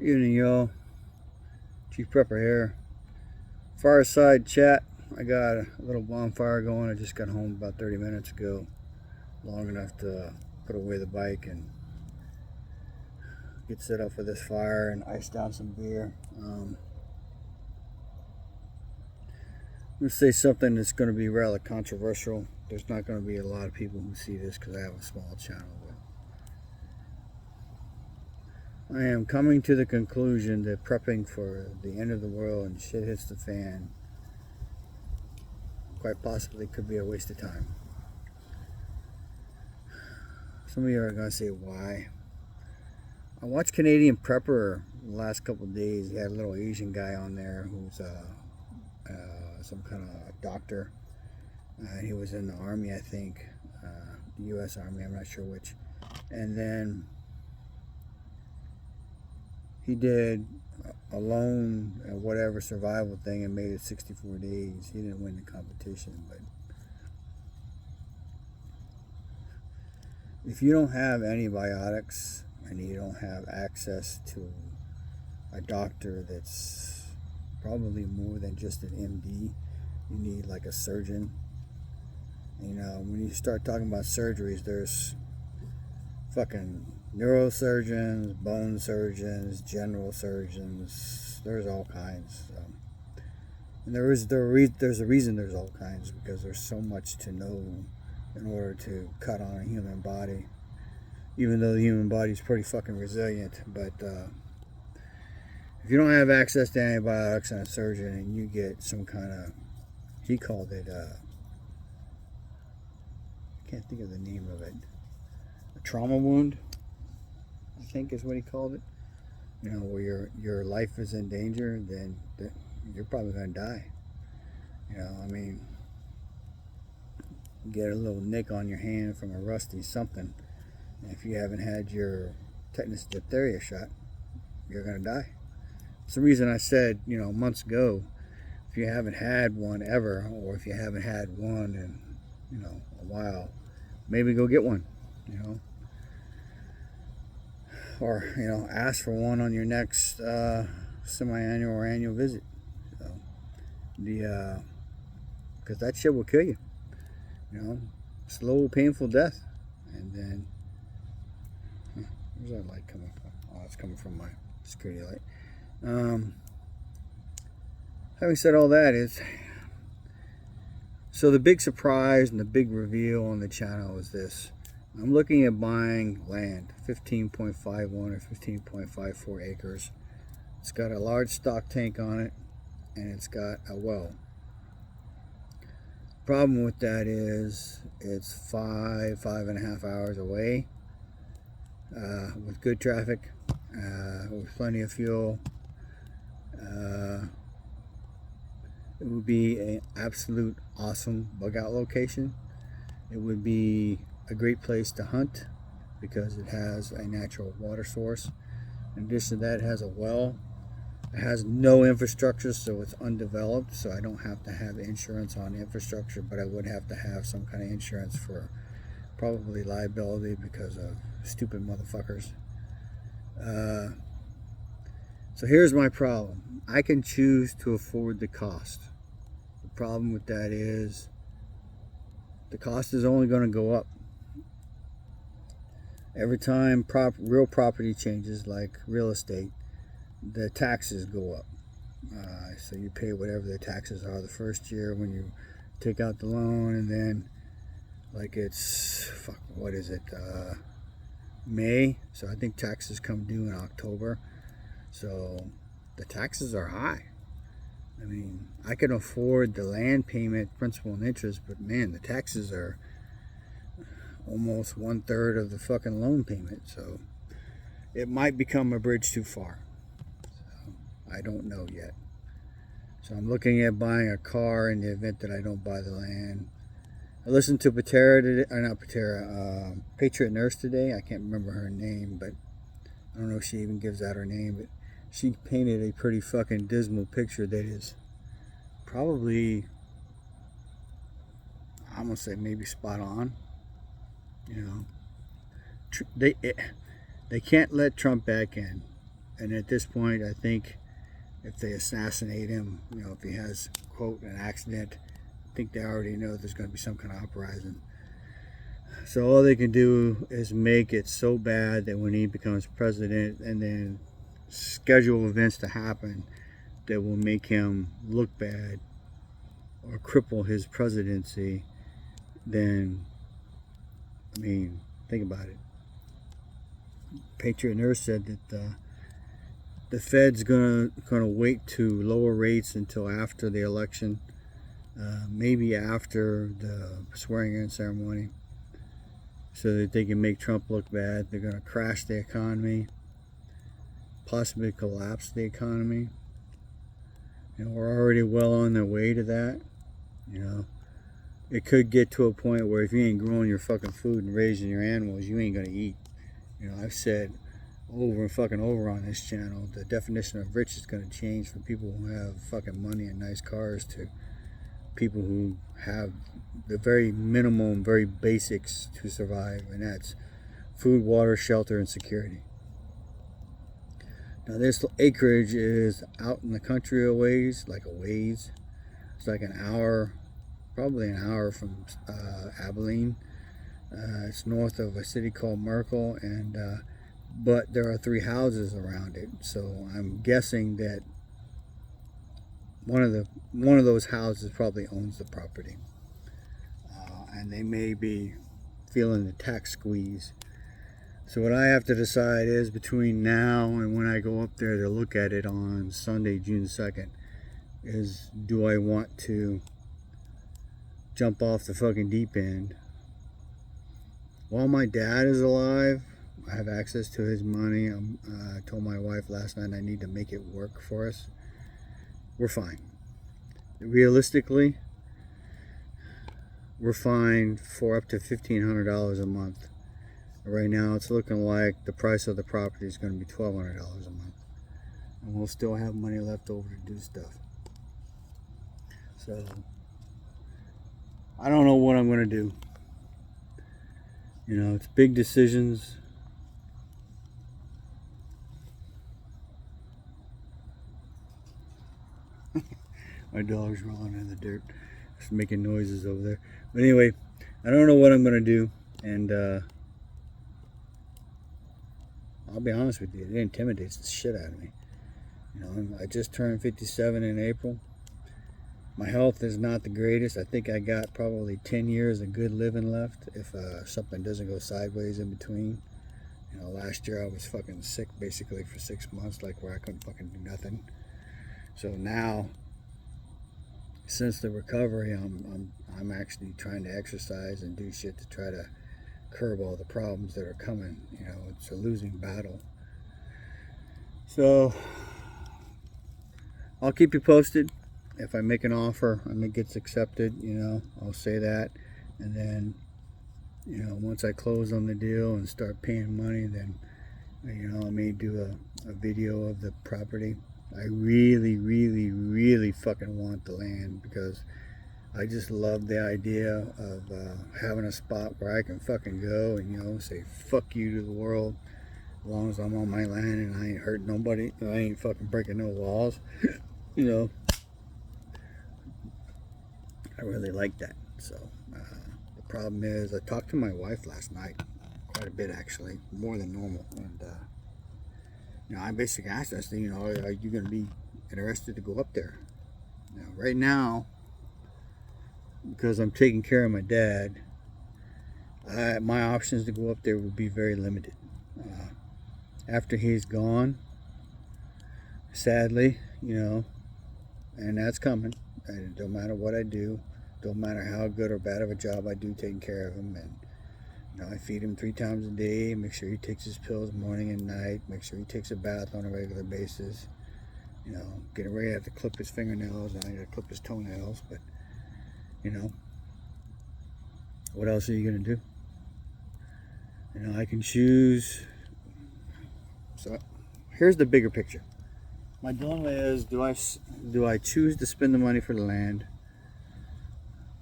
Evening, y'all. Chief Prepper here. Fireside chat. I got a little bonfire going. I just got home about 30 minutes ago. Long enough to put away the bike and get set up for this fire and ice down some beer. I'm going to say something that's going to be rather controversial. There's not going to be a lot of people who see this because I have a small channel. But I am coming to the conclusion that prepping for the end of the world and shit hits the fan quite possibly could be a waste of time. Some of you are going to say, why? I watched Canadian Prepper the last couple of days. He had a little Asian guy on there who's some kind of doctor. He was in the Army, I think, the U.S. Army, I'm not sure which. And then he did a lone whatever survival thing and made it 64 days. He didn't win the competition, but if you don't have antibiotics and you don't have access to a doctor that's probably more than just an MD, you need like a surgeon. You know, when you start talking about surgeries, there's fucking neurosurgeons, bone surgeons, general surgeons. There's all kinds. And there's a reason there's all kinds, because there's so much to know in order to cut on a human body. Even though the human body is pretty fucking resilient, but if you don't have access to antibiotics and a surgeon and you get some kind of, he called it, I can't think of the name of it, a trauma wound, I think is what he called it. You know, where your life is in danger, then you're probably going to die. You know, I mean, get a little nick on your hand from a rusty something. And if you haven't had your tetanus diphtheria shot, you're going to die. It's the reason I said, you know, months ago, if you haven't had one ever, or if you haven't had one in, you know, a while, maybe go get one, you know. Or, you know, ask for one on your next semi-annual or annual visit. So, because that shit will kill you. You know, slow, painful death. And then, where's that light coming from? Oh, it's coming from my security light. Having said all that, so the big surprise and the big reveal on the channel is this. I'm looking at buying land, 15.51 or 15.54 acres. It's got a large stock tank on it, and it's got a well. Problem with that is it's 5.5 hours away, with good traffic, with plenty of fuel. It would be an absolute awesome bug out location. It would be a great place to hunt because it has a natural water source. In addition to that, it has a well. It has no infrastructure, so it's undeveloped, so I don't have to have insurance on infrastructure, but I would have to have some kind of insurance for probably liability because of stupid motherfuckers. So here's my problem. I can choose to afford the cost. The problem with that is the cost is only going to go up. Every time real property changes, like real estate, the taxes go up. So you pay whatever the taxes are the first year when you take out the loan, and then like it's, what is it, May? So I think taxes come due in October. So the taxes are high. I mean, I can afford the land payment, principal and interest, but man, the taxes are almost 1/3 of the fucking loan payment. So it might become a bridge too far. So I don't know yet. So I'm looking at buying a car in the event that I don't buy the land. I listened to Patriot Nurse today. I can't remember her name, but I don't know if she even gives out her name, but she painted a pretty fucking dismal picture that is probably, I'm gonna say maybe spot on. You know, they can't let Trump back in. And at this point, I think if they assassinate him, you know, if he has, quote, an accident, I think they already know there's going to be some kind of uprising. So all they can do is make it so bad that when he becomes president, and then schedule events to happen that will make him look bad or cripple his presidency, then, I mean, think about it. Patriot Nurse said that the Fed's gonna wait to lower rates until after the election, maybe after the swearing-in ceremony, so that they can make Trump look bad. They're gonna crash the economy, possibly collapse the economy. You know, we're already well on their way to that. You know, it could get to a point where if you ain't growing your fucking food and raising your animals, you ain't gonna eat. You know, I've said over and fucking over on this channel, the definition of rich is going to change from people who have fucking money and nice cars to people who have the very minimum, very basics to survive, and that's food, water, shelter, and security. Now this acreage is out in the country a ways, like a ways. It's like an hour, probably an hour from Abilene. It's north of a city called Merkel, and but there are 3 houses around it. So I'm guessing that one of those houses probably owns the property, and they may be feeling the tax squeeze. So what I have to decide is, between now and when I go up there to look at it on Sunday, June 2nd, is do I want to jump off the fucking deep end? While my dad is alive, I have access to his money. I told my wife last night I need to make it work for us. We're fine. Realistically, we're fine for up to $1,500 a month. Right now, it's looking like the price of the property is going to be $1,200 a month. And we'll still have money left over to do stuff. So, I don't know what I'm going to do. You know, it's big decisions. My dog's rolling in the dirt. Just making noises over there. But anyway, I don't know what I'm going to do. And I'll be honest with you, it intimidates the shit out of me. You know, I just turned 57 in April. My health is not the greatest. I think I got probably 10 years of good living left if something doesn't go sideways in between. You know, last year I was fucking sick basically for 6 months, like where I couldn't fucking do nothing. So now, since the recovery, I'm actually trying to exercise and do shit to try to curb all the problems that are coming. You know, it's a losing battle. So I'll keep you posted. If I make an offer and it gets accepted, you know, I'll say that. And then, you know, once I close on the deal and start paying money, then, you know, I may do a video of the property. I really, really, really fucking want the land, because I just love the idea of having a spot where I can fucking go and, you know, say fuck you to the world, as long as I'm on my land and I ain't hurting nobody, I ain't fucking breaking no laws. You know, I really like that. So the problem is, I talked to my wife last night quite a bit, actually, more than normal, and you know, I basically asked her, I said, you know, are you going to be interested to go up there? Now, right now, because I'm taking care of my dad, my options to go up there would be very limited. After he's gone, sadly, you know, and that's coming. It don't matter what I do, don't matter how good or bad of a job I do taking care of him. And you know, I feed him 3 times a day, make sure he takes his pills morning and night, make sure he takes a bath on a regular basis. You know, getting ready to have to clip his fingernails, and I got to clip his toenails, but you know, what else are you going to do? You know, I can choose. So here's the bigger picture. My dilemma is, do I choose to spend the money for the land,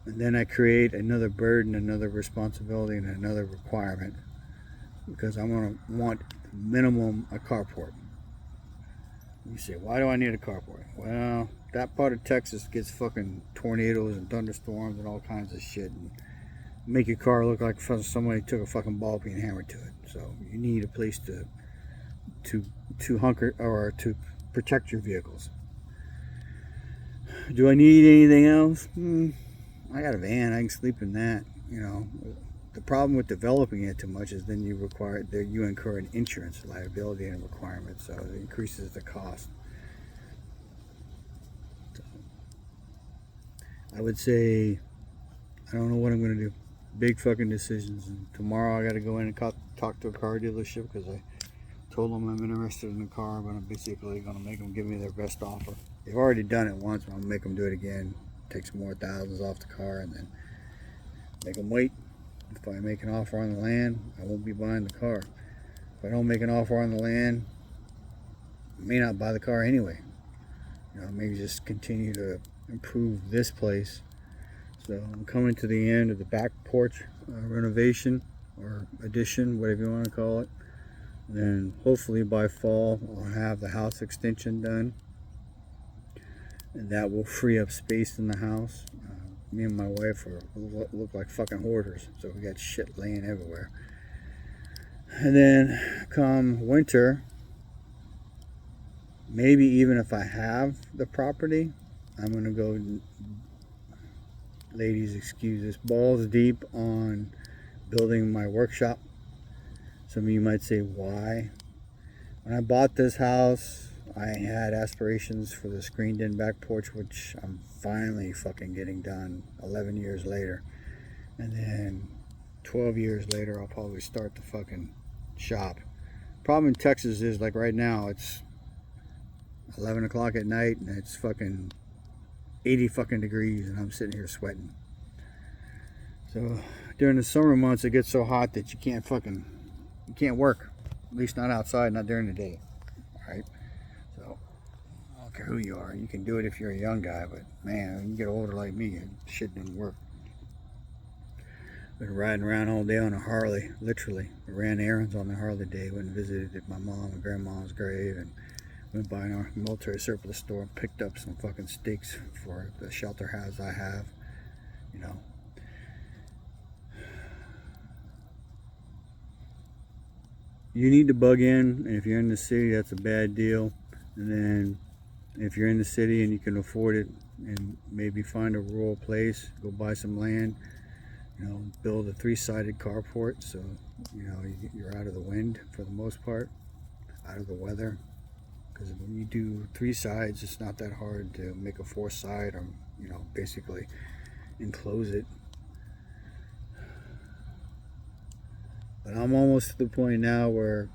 and then I create another burden, another responsibility, and another requirement, because I'm going to want minimum a carport. You say, why do I need a carport? Well, that part of Texas gets fucking tornadoes and thunderstorms and all kinds of shit, and make your car look like somebody took a fucking ball peen hammer to it. So you need a place to hunker or to protect your vehicles. Do I need anything else? I got a van. I can sleep in that. You know, the problem with developing it too much is then you incur an insurance liability and requirement, so it increases the cost. So I would say I don't know what I'm gonna do. Big fucking decisions. And tomorrow I got to go in and talk to a car dealership because I told them I'm interested in the car, but I'm basically gonna make them give me their best offer. They've already done it once, but I'm gonna make them do it again. Take some more thousands off the car and then make them wait. If I make an offer on the land, I won't be buying the car. If I don't make an offer on the land, I may not buy the car anyway. You know, maybe just continue to improve this place. So I'm coming to the end of the back porch renovation or addition, whatever you want to call it. And then hopefully by fall I'll have the house extension done, and that will free up space in the house. Me and my wife look like fucking hoarders, so we got shit laying everywhere. And then come winter, maybe even if I have the property, I'm gonna go, ladies excuse this, balls deep on building my workshop. Some of you might say, why? When I bought this house, I had aspirations for the screened in back porch, which I'm finally fucking getting done 11 years later. And then 12 years later, I'll probably start the fucking shop. Problem in Texas is, like right now, it's 11 o'clock at night and it's fucking 80 fucking degrees and I'm sitting here sweating. So during the summer months, it gets so hot that you can't work. At least not outside, not during the day. All right? So I don't care who you are. You can do it if you're a young guy, but man, when you get older like me, shit doesn't work. Been riding around all day on a Harley, literally. I ran errands on the Harley day, went and visited my mom and grandma's grave, and went by our military surplus store and picked up some fucking steaks for the shelter house I have, you know. You need to bug in, and if you're in the city, that's a bad deal. And then if you're in the city and you can afford it, and maybe find a rural place, go buy some land, you know, build a 3-sided carport, so you know you're out of the wind for the most part, out of the weather. Because when you do 3 sides, it's not that hard to make a 4th side, or you know, basically enclose it. But I'm almost to the point now where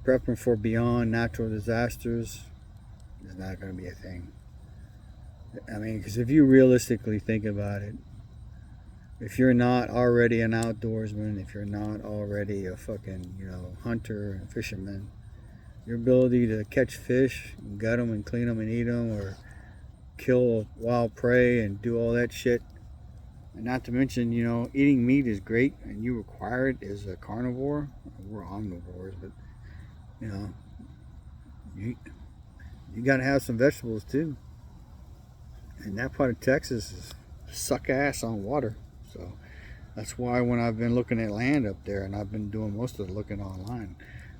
prepping for beyond natural disasters is not going to be a thing. I mean, because if you realistically think about it, if you're not already an outdoorsman, if you're not already a fucking, you know, hunter and fisherman, your ability to catch fish, and gut them and clean them and eat them, or kill wild prey and do all that shit, and not to mention, you know, eating meat is great, and you require it as a carnivore. We're omnivores, but you know, you got to have some vegetables too. And that part of Texas is suck ass on water, so that's why when I've been looking at land up there, and I've been doing most of the looking online,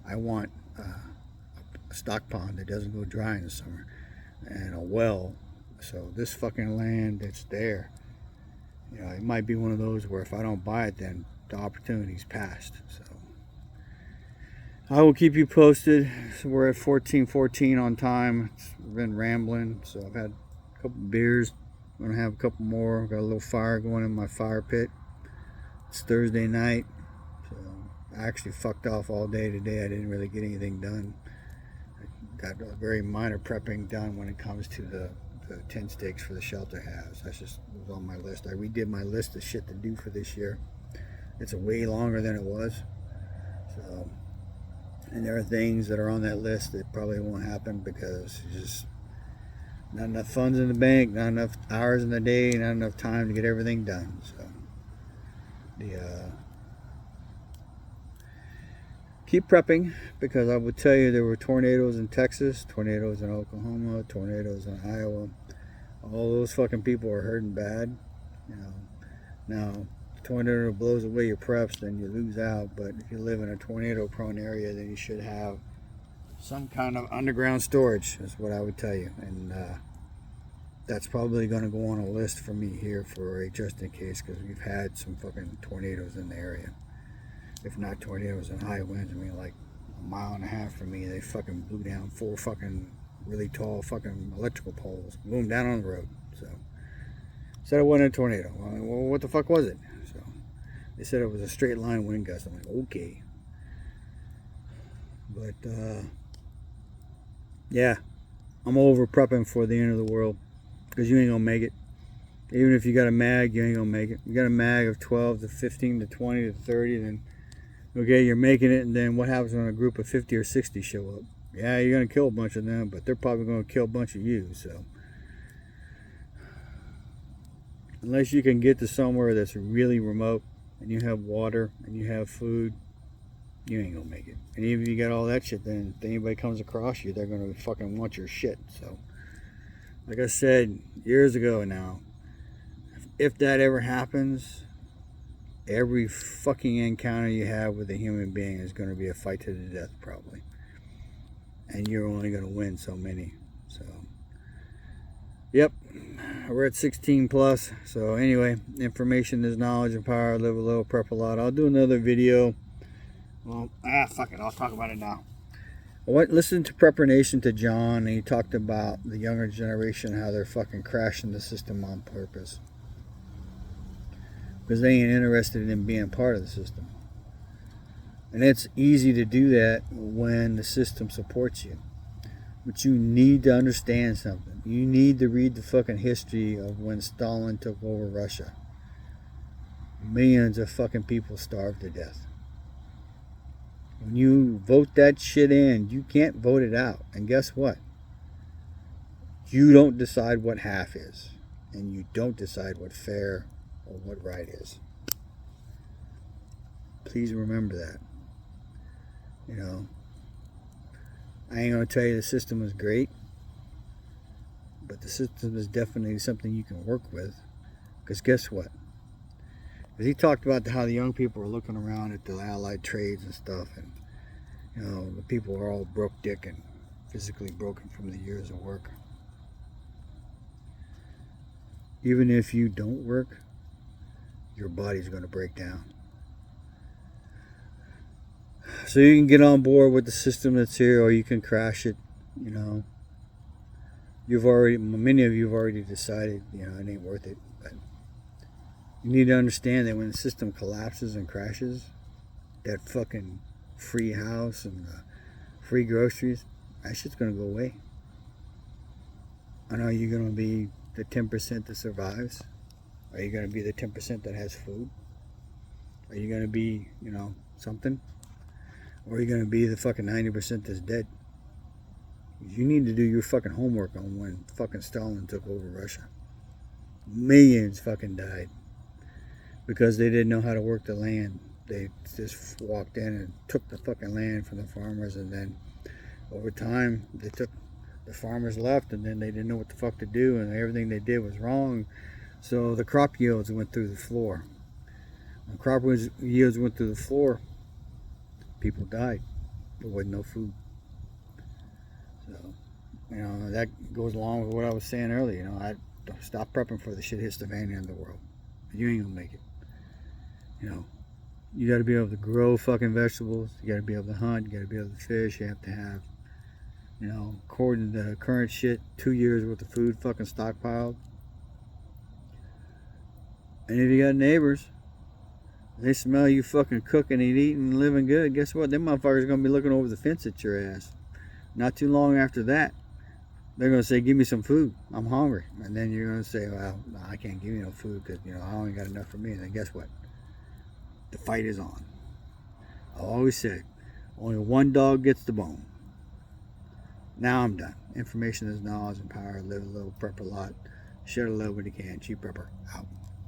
I want a stock pond that doesn't go dry in the summer, and a well. So this fucking land that's there, you know, it might be one of those where if I don't buy it, then the opportunity's passed. So I will keep you posted. So we're at 14:14 on time. It's been rambling, so I've had a couple beers. I'm gonna have a couple more. Got a little fire going in my fire pit. It's Thursday night, so I actually fucked off all day today. I didn't really get anything done. I got a very minor prepping done when it comes to the tent stakes for the shelter house. That's just was on my list. I redid my list of shit to do for this year. It's way longer than it was. So, and there are things that are on that list that probably won't happen because it's just not enough funds in the bank, not enough hours in the day, not enough time to get everything done. So keep prepping, because I would tell you there were tornadoes in Texas, tornadoes in Oklahoma, tornadoes in Iowa. All those fucking people are hurting bad. You know, now tornado blows away your preps, then you lose out. But if you live in a tornado-prone area, then you should have some kind of underground storage. Is what I would tell you, and that's probably going to go on a list for me here for a just in case, because we've had some fucking tornadoes in the area. If not tornadoes and high winds, I mean like a mile and a half from me, they fucking blew down 4 fucking really tall fucking electrical poles, blew them down on the road. So said it wasn't a tornado. Well, what the fuck was it? So they said it was a straight line wind gust. I'm like, okay. But yeah, I'm over prepping for the end of the world, because you ain't gonna make it. Even if you got a mag, you ain't gonna make it. You got a mag of 12 to 15 to 20 to 30, then okay, you're making it. And then what happens when a group of 50 or 60 show up? Yeah, you're gonna kill a bunch of them, but they're probably gonna kill a bunch of you. So unless you can get to somewhere that's really remote and you have water and you have food, you ain't gonna make it. And even if you got all that shit, then if anybody comes across you, they're gonna fucking want your shit. So like I said years ago now, if that ever happens, every fucking encounter you have with a human being is going to be a fight to the death, probably. And you're only going to win so many. So, yep, we're at 16 plus. So anyway, information is knowledge and power. Live a little, prep a lot. I'll do another video. Well, fuck it, I'll talk about it now. I went listen to Prepper Nation to John, and he talked about the younger generation, how they're fucking crashing the system on purpose, because they ain't interested in being part of the system. And it's easy to do that when the system supports you. But you need to understand something. You need to read the fucking history of when Stalin took over Russia. Millions of fucking people starved to death. When you vote that shit in, you can't vote it out. And guess what? You don't decide what half is. And you don't decide what fair or what right is. Please remember that. You know, I ain't gonna tell you the system is great, but the system is definitely something you can work with. Because guess what? Because he talked about how the young people are looking around at the allied trades and stuff, and you know, the people are all broke dick and physically broken from the years of work. Even if you don't work, your body's going to break down. So you can get on board with the system that's here, or you can crash it. You know, many of you have already decided, you know, it ain't worth it. But you need to understand that when the system collapses and crashes, that fucking free house and free groceries, that shit's going to go away. I know you're going to be the 10% that survives. Are you going to be the 10% that has food? Are you going to be, you know, something? Or are you going to be the fucking 90% that's dead? You need to do your fucking homework on when fucking Stalin took over Russia. Millions fucking died because they didn't know how to work the land. They just walked in and took the fucking land from the farmers, and then over time the farmers left, and then they didn't know what the fuck to do, and everything they did was wrong. So the crop yields went through the floor. When crop yields went through the floor, people died. There wasn't no food. So, you know, that goes along with what I was saying earlier. You know, I stop prepping for the shit hits the fan in the world. You ain't gonna make it. You know, you got to be able to grow fucking vegetables. You got to be able to hunt. You got to be able to fish. You have to have, you know, according to the current shit, 2 years worth of food fucking stockpiled. And if you got neighbors, they smell you fucking cooking and eating and living good, guess what? Them motherfuckers are going to be looking over the fence at your ass. Not too long after that, they're going to say, give me some food. I'm hungry. And then you're going to say, well, no, I can't give you no food because, you know, I only got enough for me. And then guess what? The fight is on. I always said, only one dog gets the bone. Now I'm done. Information is knowledge and power. Live a little, prep a lot. Share the love when you can. Cheap Prepper out.